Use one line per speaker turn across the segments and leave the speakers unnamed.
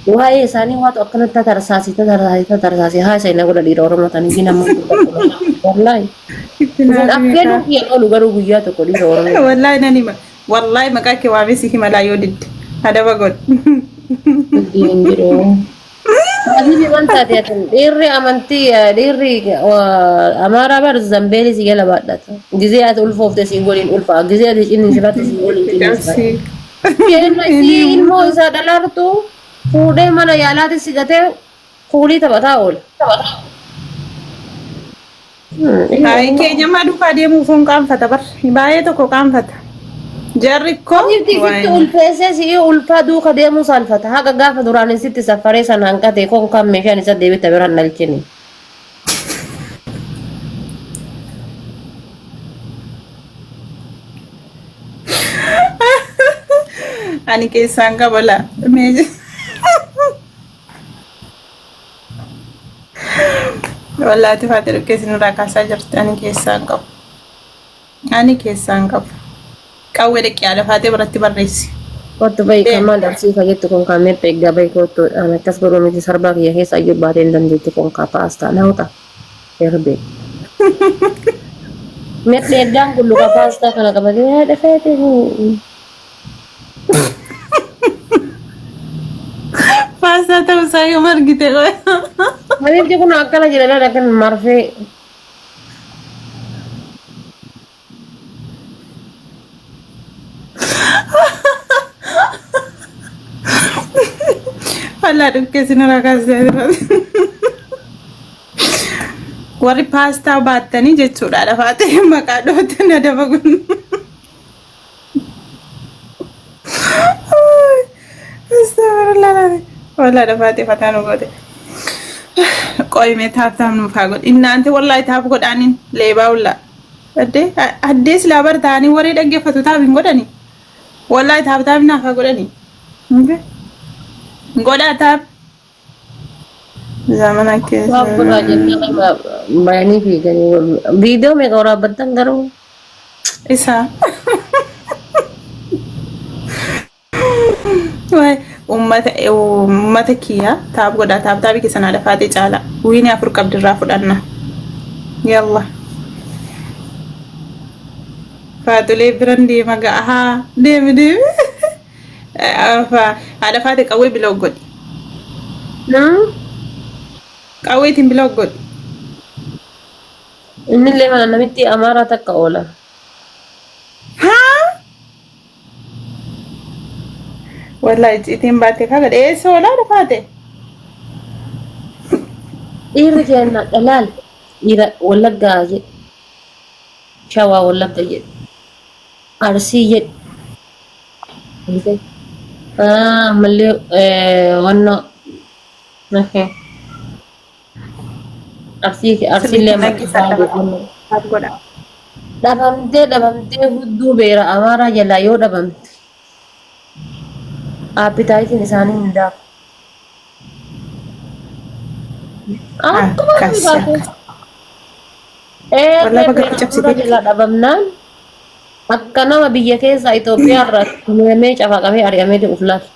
Waa'ee isaanii waan akkanatti tatarsaasii haasa inni godha dhiira Oromoo ta'anii fi nama wallaahi. Isin affeeluuf yeroo garuu guyyaa tokko dhiira Oromoo.
Wallahi nani ma. Wallahi maqaa kee waamesi himala yoo didde. Adaba god.
Hin jiru. Habibi wanta ta'eetin dhiirri amantii dhiirri amaaraa bar zambeeli si jala baadhata. Gizee ati ulfoofte si waliin ulfaa. Gizee ati cinni sirratti si waliin cinni sirratti. Yenna si ilmoo isaa dhalartu fuudhee mana yaalaatti si gatee fuulii taphataa oola.
Ay keenya ma duukaa deemuuf hin qaanfata bar. Baay'ee tokko qaanfata. Jarri ko
Sitti ulfeessee si ulfaa duuka deemuu saalfata. Haga gaafa duraan sitti safaree sana hanqate kon kan meeshaan isa deebite biraan dhalchini.
ani keessaan qabala. Wallahi faatiru keessi nurraa kaasaa jirti. Ani keessaan qabu. Ani keessaan qabu. Qawwee dhaqee haadha faatee biratti barreessi.
Kottu bayi kamaa darsiifa jettu kun kan meeqa eeggaa bayi kottu akkas godhuu miti sarbaa kiyya keessa iyyuu baatee hin dandeettu kun kaa paastaa naawuta. Erbee. Meeqa eeggaan kun luka paastaa kana qabatee haadha faatee
Paastaa ta'uu isaa yoo margite qoy.
Manichi kun akkana jedhanii kan marfee.
Wallahi dhukkee sinirraa kaasee jirti. Warri paastaa baattanii jechuudha lafaatee maqaa dhootan adaba kun. Wallahi lafaatee fataan goote. Qoyme taaptaam nuuf haa godhi. Innaante wallahi taap godhaanin leebaa ulla. Addee silaa bar ta'anii warri dhaggeeffatu taap hin godhani. Wallahi taaptaam naaf haa godhani. Godhaa taap. Zamana keessa.
Waa godhaa jennaan bayanii fiiganii viidiyoo meeqa waraabbattan garuu.
Isa. Waay ummata kiyya taap godhaa taabii keessa na lafaatee caala. Wiini afur qabdirraa fudhanna. Yalla. Faatulee biran deema gahaa deemi. Haadha faatee qawwee bila godhi. Qawweetiin bila godhi.
Innillee mana namitti amaaraa takka oola.
Wallahi iciitiin baatee kaga dheessa oolaa dhafaate.
Dhiirri keenya dhalaal dhiira wallaggaa jedhe. Shawaa wallagga jedhe. Arsii jedhe. Ammallee wannoo. Arsiillee dhabamtee hudduu beera amaaraa jalaa yoo dhabamte. Appetaayitiin isaanii hin daaku. Jalaa dhabamnaan akka nama biyya keessa Itoophiyaa irraa tumamee cafaqamee ari'amee dhufu laata.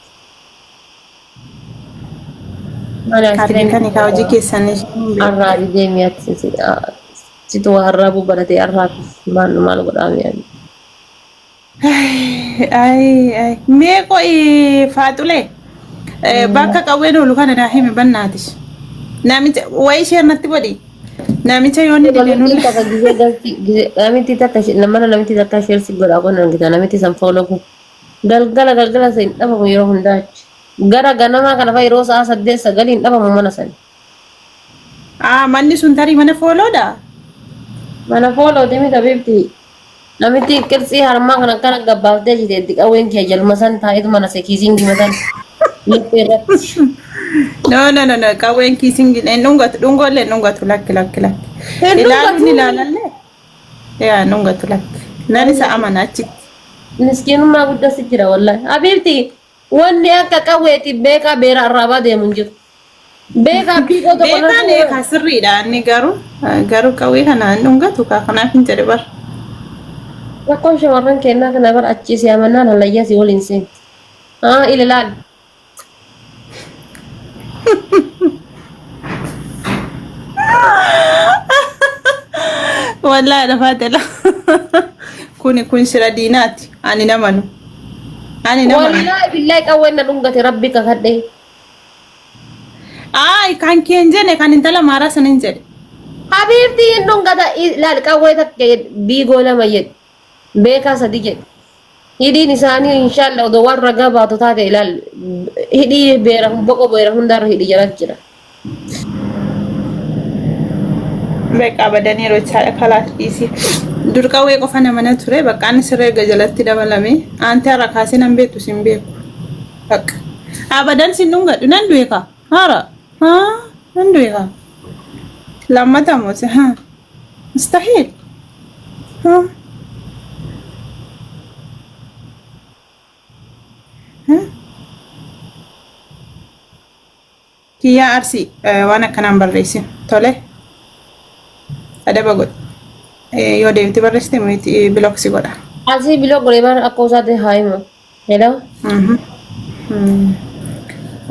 Kan hojii keessanii
Arraa deemiyaatti situ harraabuu baratee arraatu maal godhaame.
Ay mee qo'i faatulee bakka qawween oolu kana naa hime bannaatis namicha wayi ishee natti godhi namicha yoo ni dide nuti
namitti takka mana namitti takka sheersi godhaa kun argita namitti san fooloo galgala san dhabamu yeroo hundaachi gara ganamaa kana fa'a yeroo sa'a 8-9 dhabamu mana san.
Manni sun tarii mana fooloodha.
Mana fooloo deemi tabeebti. Namitti qirxii harmaa kan akkana gabbaaftee jirti qawween kee jalma san taa'etu mana se kiisiin gimatan lippee irratti.
No qawween kiisiin hin dhungollee dhungatu lakki. Ilaaluun ilaalallee. Yaa dhungatu lakki. Nan isa amana achitti.
Miskiinummaa guddasi jira wallahi. Habiibti wanni akka qawweeti beekaa beera arraabaa deemu hin jiru. Beekaa biiqoo tokko
beekaan eegaa sirriidha inni garuu qawwee kana hin dhungatu kanaaf hin jedhe bara.
Rakkoon shamarran kennaa kana bar achiis yaamannaan hallayyaa si waliin seenti. Ilaalaal.
wallahi dafatela kun sira diinaati ani namanu
wallahi billahi qawwenna dhungate rabbi kakadhe
ay kan kenjene kan intala mara sanin jedhe
habibti dhungata laal qawwe takke biigoo lama jedhe beekaa sadi jedhe hidhiin isaanii inshallah odoo waan ragaa baatu taate ilaal hidhii beera boqo beera hundarra hidhi jalat jira
beeka badanii rochaadha kalaas dhiisi durqawwee qofa namana ture bakka ani siree gajalatti dabalame ante har'a kaasee nan beektu sin beeku bakka abadan sin dhungadhu nan du'eeka hara nan du'eeka lammata moose mustahil kiyyaa arsi waan akkanaan barreessin tole adaba godhe yoo deemti barreessite miti bilooksi godha
asii biloo godhe baan akka usaate haayima hello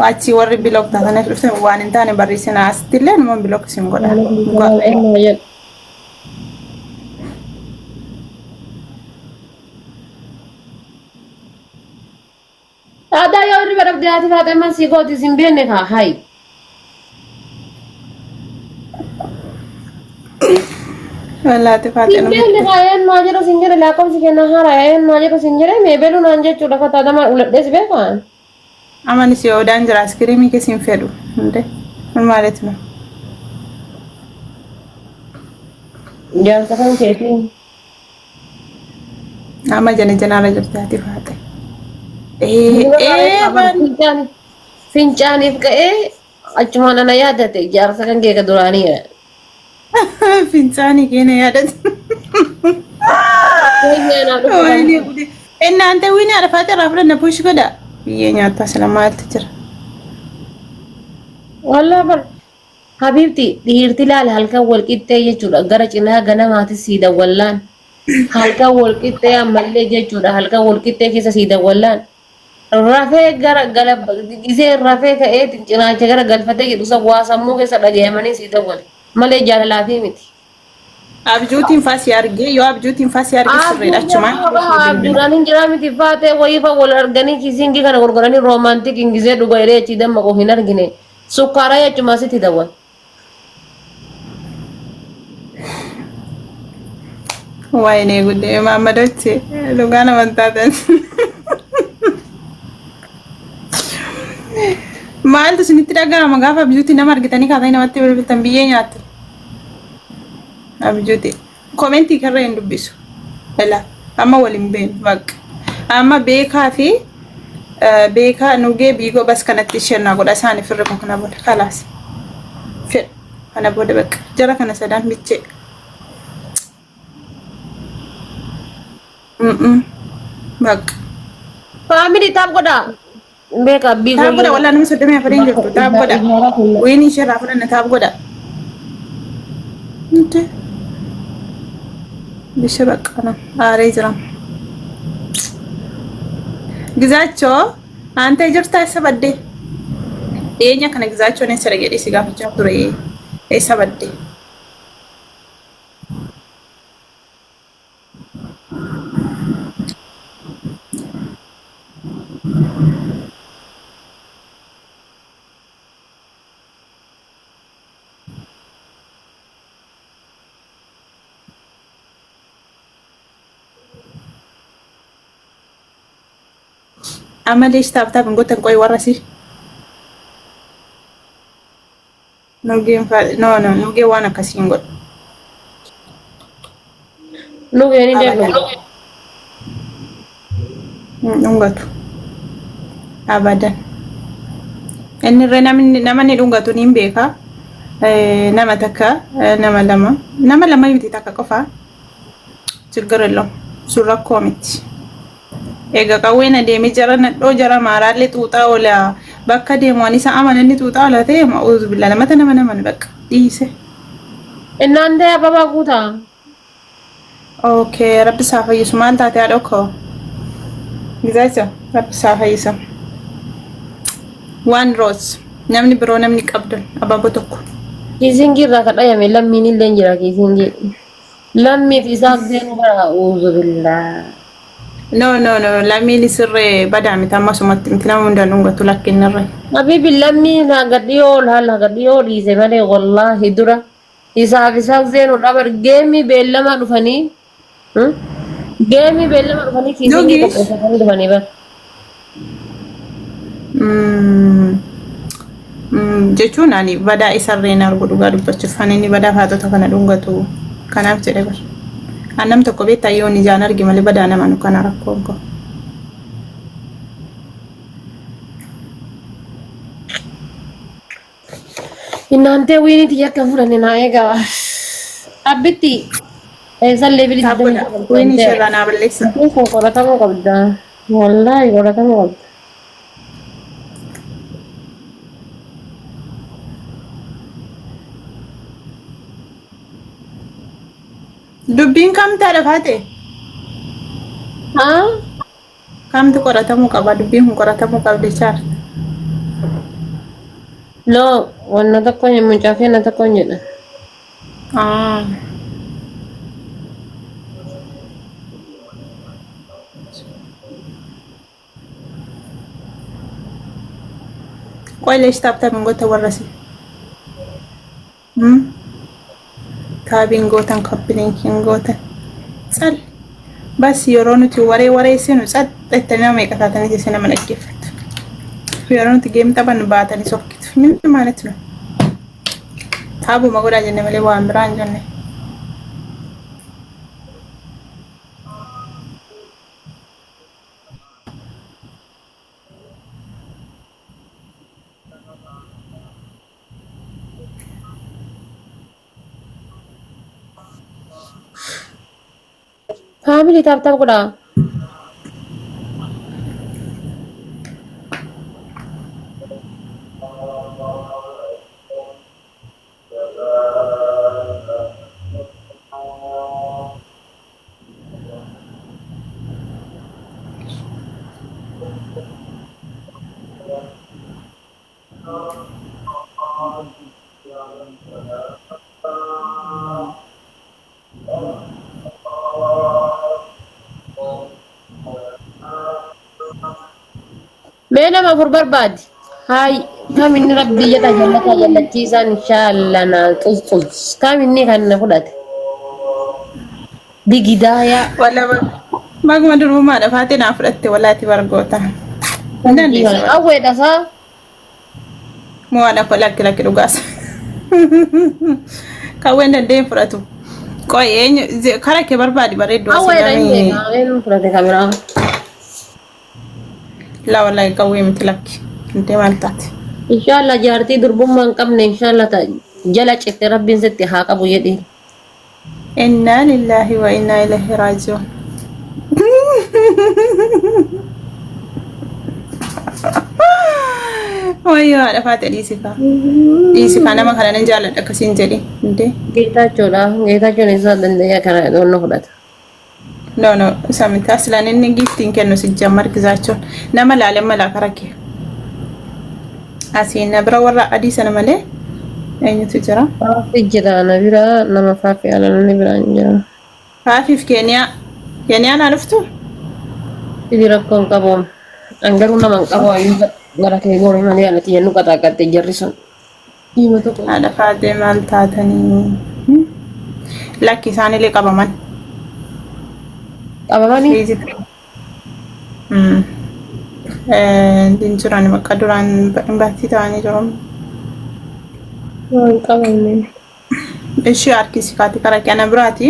wachi warri bilook taataniif dhufte waan hin taane barreessina asitti illee numa bilooksi godha
ada yoo irri badabde ati faaxeman si gooti sin beenne kaa hay
wallahi faaxee
sin beenne kaa een maa jedhu sin jedhe lakkoofsi kenna hara een maa jedhu sin jedhe meebelu naan jechuudha fataadama uladhees beekaan
amani si odaan jira askiriimii kesin fedhu hunde maaliif no
jaarsa kan keetiin
ama janaara jirti ati faaxee
fincaaniif ka'ee achumaan ana yaadate jaarsa kan kee ka duraanii
fincaanii keenya yaadate እናንተ ዊን ያረፋተ ራፍረን ነፖሽ ጎዳ የኛታ ስለማልት ጅራ
والله بر حبيبتي ديرتي لا halka walqixxee jechuudha gara cinaa ganamaati siida wallaan halka walqixxee ammallee jechuudha halka walqixxee keessa siida wallaan rafee gara gisee rafee ka'ee cinaacha gara galfatee jedhu waa sammuu keessa dhagayamanii siida wal malee jaalalaafi miti
abjuutiin faasii argee yoo abjuutiin faasii argee sirreedha achumaan
abjuudhaan hin jira miti faatee wayifa wal arganii kisiingii kana gurguranii roomaantik ingizee dhuga jedhee achi damma qof hin argine sukkaara jechumaa sitti dawwan
wayne guddee maammadochi lugaana wantaatan maaltu isinitti dhaga'ama gaafa abjuutii nama argitanii kaatanii namatti bilbiltan biyyee nyaattu abjuutii komentii karra hin dubbisu ela amma waliin beenu bakka amma beekaa fi beekaa nugee biigoo bas kanatti isheenaa godha isaanii firri kun kana booda kalaas fedha kana booda bakka jara kana sadaan bichee bakka
faamilii taap godha beeka biigoo
taap godha walaa nama soddomii afuriin jirtu taap godha wiin isheerraa fudhanna taap godha bisha bakka na aaree jira ግዛቸው አንተ ጅርታ ሰበደ የኛ ከነ ግዛቸው ነው ሰረገዴ ሲጋፍቻ ቱሬ ሰበደ amalesh taaptaap ngotan qoy warasi nuge wana kasingot
nuge ni deg
nungatu abadan enni re namani dungatu nimbeka nama takka nama lama yiti takka qofa chiggarello surra komiti ega kawena deemi jara nadho jara maaraalle xuuxaa ola bakka deemwaan isa amananni xuuxaa ola ta'e ma'uuzu billaa lamata nama bakka dhiise
እናንተ አበባ ጉታ
okay rabbi isaa fayyisu maal taate haadha okkoo gizaachoo rabbi isaa fayyisu waan roos namni biroo namni qabdan abaaboo tokko
kiisingi irraa kadhayame lammiin illee jira kiisingi لمي في ساق زين وبرا أعوذ بالله.
No, lammiin sirree badhaamite ammasumatti miti nama hundaan dhungatu lakkinnirre.
حبيبي لمي ناقديول هلا قديول يزمني والله درا يساف يساق زين والأمر جيمي بيلما دفني جيمي بيلما دفني كيسيني
Dugis.
كبوسة دفني بس
Jechuun ani badaa isarreen argu dhugaa dubbachuuf kan inni badaa haatota kana dhungatu kanaaf jedhe bar. Annam tokko beektaa yoo ni jaan argi malee badaa nama nu kana rakkoon koo.
إنانتي ويني تيجي فلان نايجا أبتي إذا اللي بيجي
Taabboodha. Wayini ishirraa naa balleessa.
كيف قرأتها قبل والله قرأتها قبل
Dubbiin kamtaadha faate?
ها
Kamtu qoratamuu qaba dubbiin kun qoratamuu qabdi chaar.
لا وانا تكون من شافينا تكون جدا
Qoy leesh taaptabiin goota warrasi. Taabiin gootan kappiliinkiin gootan. Tsal. Bas yeroo nuti wareessinu xaxxettanii nama meeqa taatanii teessee nama dhaggeeffattu. Yeroo nuti geem taphan baatanii sokkitu. Minni maalitti nu? Taabuma godhaa jenne malee waan biraa hin jenne.
فاميلي تاب تاب كده بينما فربر بعد هاي كم إني ربي جل تيزان إن شاء الله أنا تص كم إني كان نقولت بجداية
Wala magma durumaadha faate naaf fudhatte walaati bargoota.
أول دسا
Mo'aadha ko lakki dhugaas. Kawween dandeen fudhatu. Qoy eenyu kara kee barbaadi bareedduu
أول
asii
دسا أول فرد كاميرا
la wallahi kawwee miti lakki. Intee maal taate?
إن شاء الله جارتي دربهم من قبل إن شاء الله جل شكت ربي ستي هاك أبو يدي
Inna lillahi wa inna ilaihi raaji'uun. Wayyoo haadha faate dhiisikaa. Dhiisikaa nama kana nan jaalladha akkasiin jedhi. Intee?
ጌታቸውን isa danda'ee kana doonno fudhata
No, samita asilaan inni giftiin kennu si jammar gizaachuun nama laalee malaa kara kee. Asiin na bira warra adii sana malee eenyutu jira?
faafi jira na bira nama faafi ala namni biraan jira
Faafiif Keeniyaan haa dhuftu?
idi rakkoon qaboom angaruu nama hin qabu ayyuu gara kee goone malee alatti jennu qaxaaqatte jarri sun dhiima tokko
Haadha faatee maal taatanii? Lakki isaanillee qabaman.
qabamanii
Jiran bakka duraan baattii ta'anii jiru.
waan qabamne
Ishee harkisi kaati kara kee ana biraati.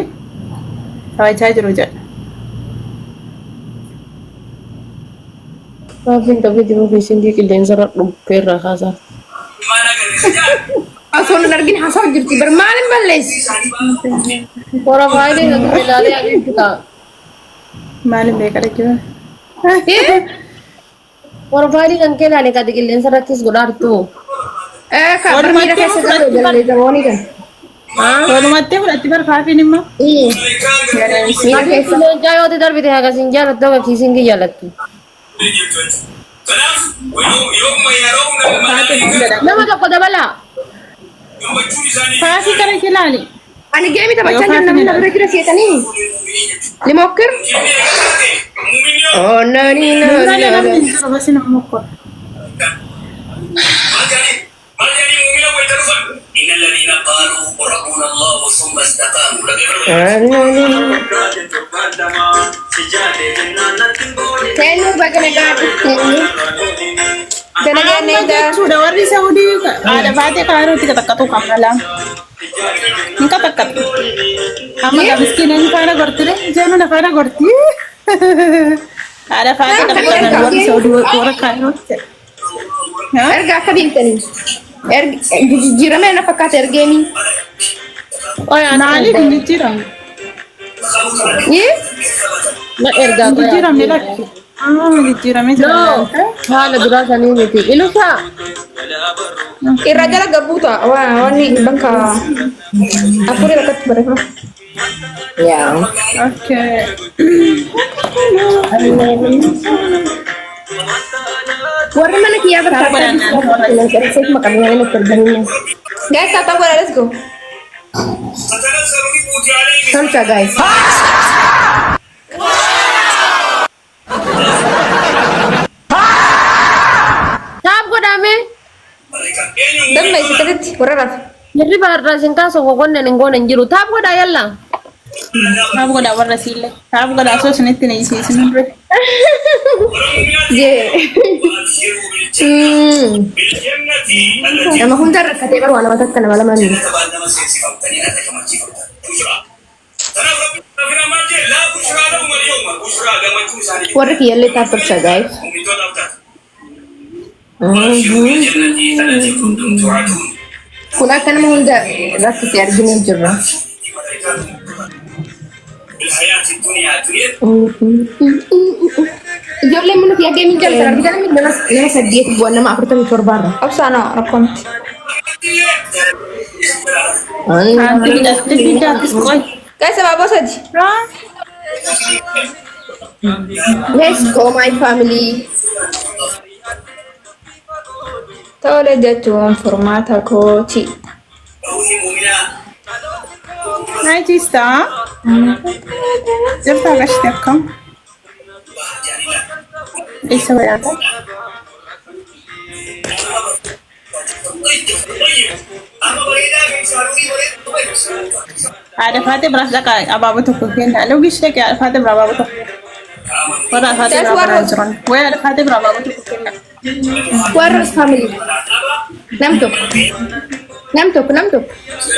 Taphachaa jiru jedha.
faafiin qabee jiru keessatti qilleensa irra dhukkee irraa kaasaa
Asal nargin hasal jirti bermalam bales.
Kora faayidee na ture ilaalee adiin fita
Maaliin beekara jiru?
kora faayidee kan kee ilaalee kati qilleensa irrattis godhaartu
Kak bermira kesa
Kalau jalan jamoni kan.
Walumatti fudhatti bar faafiin immoo.
Tapi kalau jauh itu darbi teh agak sinjar atau agak kising ke jalan tu. Nama tak kau dah bala.
Faafii kara kee ilaali.
أنا جاي تبغى من نبرة سيتني لموكر أوه ناني ناني
بس نمكر إن الذين قالوا ربنا الله ثم استقاموا
كانوا بقى
sudah warri Saudi ada fate karo tika takatu kamala nka takat amma ga miskin ni kana gortire jeno na kana gorti ada fate kana warri Saudi wara karo
ارجع كبيرتني ارجع ما انا فكرت ارجعني
nali dijiram
ايه
ما ارجع
dijiram ni lak dijiram ni
no hala دراسة نيتي إلوسا
الرجال قبوطة واني بنكا أفوري لكت بريفا يا
okay
ورنا لك يا بس سيف ما كان يعني تربيني guys apa gua let's go Samca guys
taab godhame
dan mai sitati warra
jirri baarraasin kaasoo kokonne ningoon hin jiru taab godhaa yalla
taab goda warra sille taab goda so sunitti ne isisin re
je nama hundar kate baru ana matakka nama laman warra kiyalle tapcha guys kun akka nama hunda rakkate arginu jirra ijoollee mana fi agee min jalta argitan min nama 8 bu'an nama 47 irra obsaana rakkoomti guys sababa sadi let's go my family tole jechuun furmaata kooti
najista jirta gashte akkam isa bayata ada fate beras daka ababu tokko kenna logish take ada fate ababu tokko wala fate ababu jiran wala ada fate ababu tokko kenna
warras family nam tok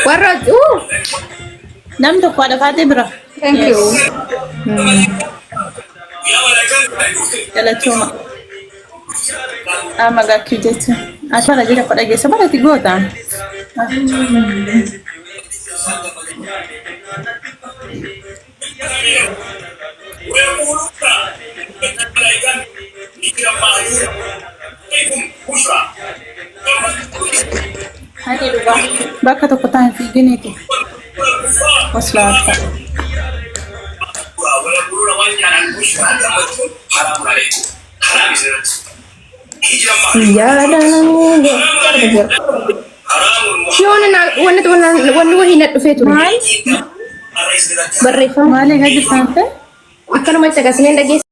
warras
nam tokko ada fate bra
thank you
Jala cuma ama gakki jecha asara jira pada gesa pada tigota Hari lupa baka to kota fi gini tu waslata
iya wana wahinat fetu barreeffama
maali hadi fante
akkanuma itti agarsiisneen dhageessa